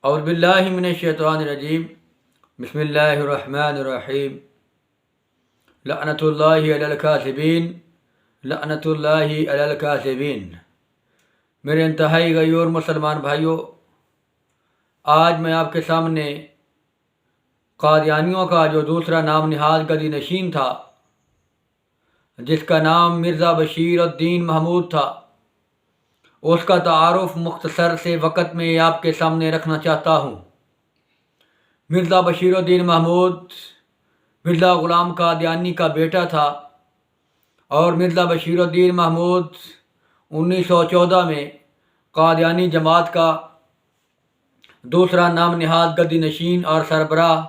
اعوذ باللہ من الشیطان الرجیم بسم اللہ الرحمن الرحیم لعنت اللہ علی الکاذبین لعنت اللہ علی الکاذبین۔ میرے انتہائی غیور مسلمان بھائیوں، آج میں آپ کے سامنے قادیانیوں کا جو دوسرا نام نہاد گدی نشین تھا، جس کا نام مرزا بشیر الدین محمود تھا، اس کا تعارف مختصر سے وقت میں آپ کے سامنے رکھنا چاہتا ہوں۔ مرزا بشیر الدین محمود مرزا غلام قادیانی کا بیٹا تھا، اور مرزا بشیر الدین محمود 1914 میں قادیانی جماعت کا دوسرا نام نہاد گدی نشین اور سربراہ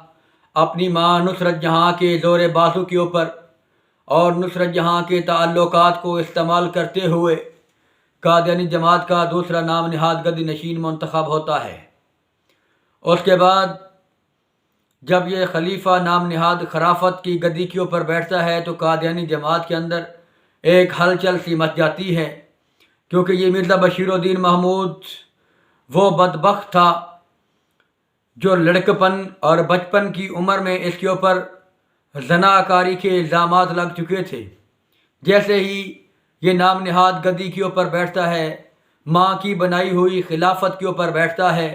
اپنی ماں نصرت جہاں کے زور بازو کے اوپر اور نصرت جہاں کے تعلقات کو استعمال کرتے ہوئے قادیانی جماعت کا دوسرا نام نہاد گدی نشین منتخب ہوتا ہے۔ اس کے بعد جب یہ خلیفہ نام نہاد خرافت کی گدی کے اوپر بیٹھتا ہے تو قادیانی جماعت کے اندر ایک ہلچل سی مچ جاتی ہے، کیونکہ یہ مرزا بشیر الدین محمود وہ بدبخت تھا جو لڑکپن اور بچپن کی عمر میں اس کے اوپر زناکاری کے الزامات لگ چکے تھے۔ جیسے ہی یہ نام نہاد گدی کے اوپر بیٹھتا ہے، ماں کی بنائی ہوئی خلافت کے اوپر بیٹھتا ہے،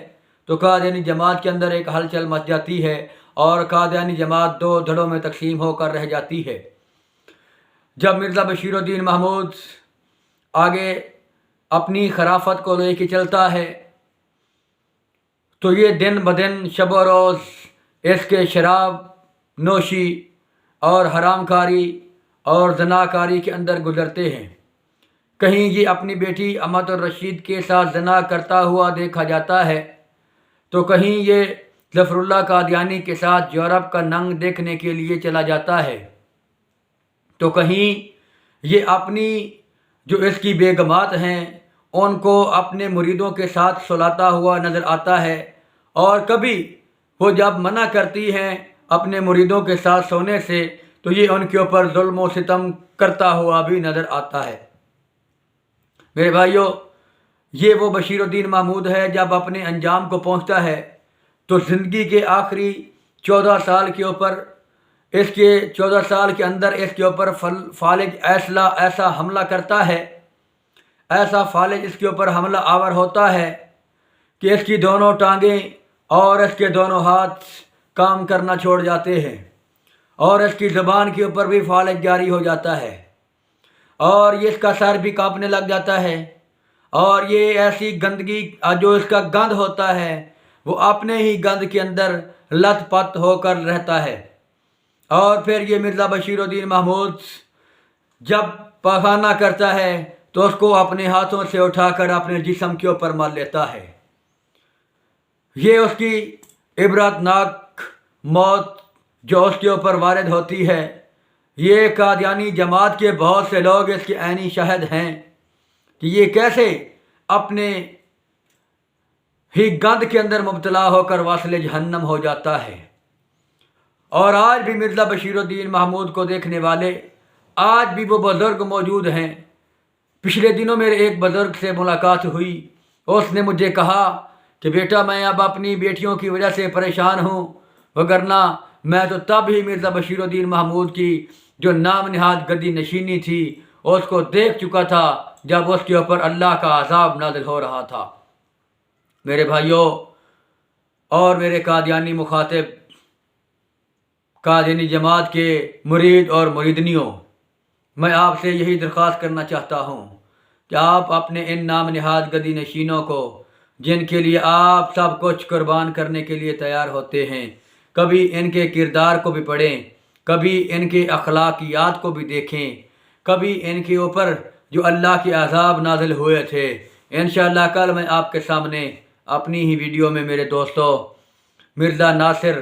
تو قادیانی جماعت کے اندر ایک ہلچل مچ جاتی ہے اور قادیانی جماعت دو دھڑوں میں تقسیم ہو کر رہ جاتی ہے۔ جب مرزا بشیر الدین محمود آگے اپنی خرافت کو لے کے چلتا ہے تو یہ دن بدن شب و روز اس کے شراب نوشی اور حرام کاری اور زناکاری کے اندر گزرتے ہیں۔ کہیں یہ اپنی بیٹی امت الرشید کے ساتھ زنا کرتا ہوا دیکھا جاتا ہے، تو کہیں یہ ظفر اللہ قادیانی کے ساتھ یورپ کا ننگ دیکھنے کے لیے چلا جاتا ہے، تو کہیں یہ اپنی جو اس کی بیگمات ہیں ان کو اپنے مریدوں کے ساتھ سلاتا ہوا نظر آتا ہے، اور کبھی وہ جب منع کرتی ہیں اپنے مریدوں کے ساتھ سونے سے تو یہ ان کے اوپر ظلم و ستم کرتا ہوا بھی نظر آتا ہے۔ میرے بھائیوں، یہ وہ بشیر الدین محمود ہے جب اپنے انجام کو پہنچتا ہے تو زندگی کے آخری 14 سال کے اوپر اس کے 14 سال کے اندر اس کے اوپر فالج ایسا حملہ کرتا ہے، ایسا فالج اس کے اوپر حملہ آور ہوتا ہے کہ اس کی دونوں ٹانگیں اور اس کے دونوں ہاتھ کام کرنا چھوڑ جاتے ہیں، اور اس کی زبان کے اوپر بھی فالج جاری ہو جاتا ہے، اور یہ اس کا سر بھی کانپنے لگ جاتا ہے، اور یہ ایسی گندگی جو اس کا گند ہوتا ہے وہ اپنے ہی گند کے اندر لت پت ہو کر رہتا ہے۔ اور پھر یہ مرزا بشیر الدین محمود جب پاخانہ کرتا ہے تو اس کو اپنے ہاتھوں سے اٹھا کر اپنے جسم کے اوپر مل لیتا ہے۔ یہ اس کی عبرت ناک موت جو اس کے اوپر وارد ہوتی ہے، یہ قادیانی جماعت کے بہت سے لوگ اس کے عینی شاہد ہیں کہ یہ کیسے اپنے ہی گند کے اندر مبتلا ہو کر واصل جہنم ہو جاتا ہے۔ اور آج بھی مرزا بشیر الدین محمود کو دیکھنے والے آج بھی وہ بزرگ موجود ہیں۔ پچھلے دنوں میرے ایک بزرگ سے ملاقات ہوئی، اس نے مجھے کہا کہ بیٹا میں اب اپنی بیٹیوں کی وجہ سے پریشان ہوں، وگرنہ میں تو تب ہی مرزا بشیر الدین محمود کی جو نام نہاد گدی نشینی تھی اس کو دیکھ چکا تھا جب اس کے اوپر اللہ کا عذاب نازل ہو رہا تھا۔ میرے بھائیوں اور میرے قادیانی مخاطب، قادیانی جماعت کے مرید اور مریدنیوں، میں آپ سے یہی درخواست کرنا چاہتا ہوں کہ آپ اپنے ان نام نہاد گدی نشینوں کو، جن کے لیے آپ سب کچھ قربان کرنے کے لیے تیار ہوتے ہیں، کبھی ان کے کردار کو بھی پڑھیں، کبھی ان کے اخلاقیات کو بھی دیکھیں، کبھی ان کے اوپر جو اللہ کے عذاب نازل ہوئے تھے۔ انشاءاللہ کل میں آپ کے سامنے اپنی ہی ویڈیو میں میرے دوستو مرزا ناصر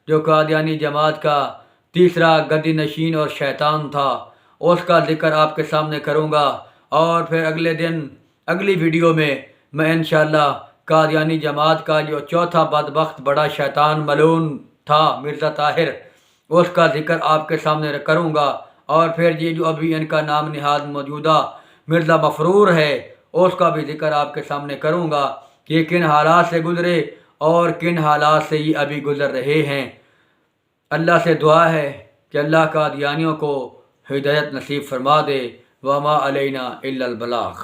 جو قادیانی جماعت کا تیسرا گدی نشین اور شیطان تھا اس کا ذکر آپ کے سامنے کروں گا، اور پھر اگلے دن اگلی ویڈیو میں انشاءاللہ قادیانی جماعت کا جو چوتھا بدبخت بڑا شیطان ملعون تھا مرزا طاہر، اس کا ذکر آپ کے سامنے کروں گا، اور پھر یہ جو ابھی ان کا نام نہاد موجودہ مرزا مفرور ہے اس کا بھی ذکر آپ کے سامنے کروں گا کہ کن حالات سے گزرے اور کن حالات سے یہ ابھی گزر رہے ہیں۔ اللہ سے دعا ہے کہ اللہ قادیانیوں کو ہدایت نصیب فرما دے۔ وما علینا الا البلاغ۔